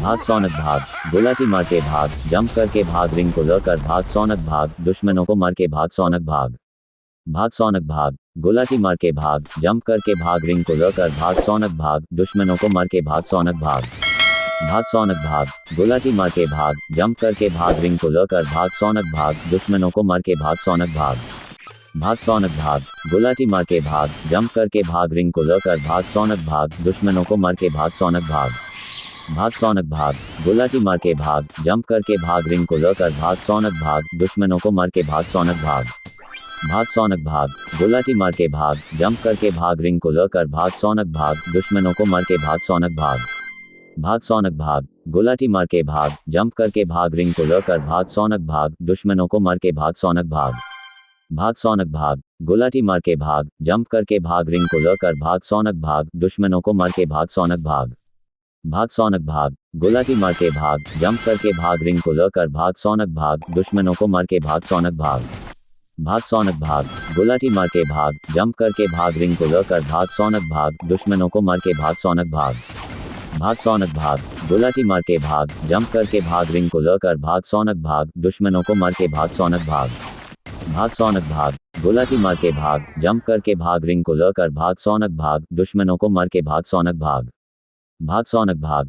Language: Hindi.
भाग सौनक भाग, गुलाटी मार के भाग, जंप करके भाग, रिंग को लेकर भाग, सौनक भाग, दुश्मनों को मार के भाग, सौनक भाग। भाग सौनक भाग, गुलाटी मार के भाग, जंप करके भाग, रिंग को लेकर भाग, सौनक भाग, दुश्मनों को मार के भाग, सौनक भाग। भाग सौनक भाग, गुलाटी मार के भाग, जंप करके भाग, रिंग को लेकर भाग, सौनक भाग, दुश्मनों को मार के भाग, सौनक भाग। भाग सौनक भाग, गुलाटी मार के भाग, जंप करके भाग, रिंग को लेकर भाग, सौनक भाग, दुश्मनों को मार के भाग, सौनक भाग। भाग सौनक भाग, गुलाटी मार के भाग, जंप करके भाग, रिंग को लेकर भाग, सौनक भाग, दुश्मनों को मार के भाग, सौनक भाग। भाग सौनक भाग, गुलाटी मार के भाग, जंप करके भाग, रिंग को लेकर भाग, सौनक भाग, दुश्मनों को मार के भाग, सौनक भाग। भाग सौनक भाग, गुलाटी मार के भाग, जंप करके भाग, रिंग को लेकर भाग, सौनक भाग, दुश्मनों को मार के भाग, सौनक भाग। भाग सौनक भाग, गुलाटी मार के भाग, जंप करके भाग, रिंग को लेकर भाग, सौनक भाग, दुश्मनों को मार के भाग, सौनक भाग। भाग सौनक भाग, गुलाटी मार के भाग, जंप करके भाग, रिंग को लेकर भाग, सौनक भाग, दुश्मनों को मार के भाग, सौनक भाग। भाग सौनक भाग, गुलाटी मार के भाग, जंप करके भाग, रिंग को लेकर भाग, सौनक भाग, दुश्मनों को मार के भाग, सौनक भाग। भाग सौनक भाग, गुलाटी मार के भाग, जंप करके भाग, रिंग को लेकर भाग, सौनक भाग, दुश्मनों को मार के भाग, सौनक भाग। भाग सौनक भाग, गुलाटी मार के भाग, जंप करके भाग, रिंग को लेकर भाग, सौनक भाग, दुश्मनों को मार के भाग, सौनक भाग। भाग सौनक भाग,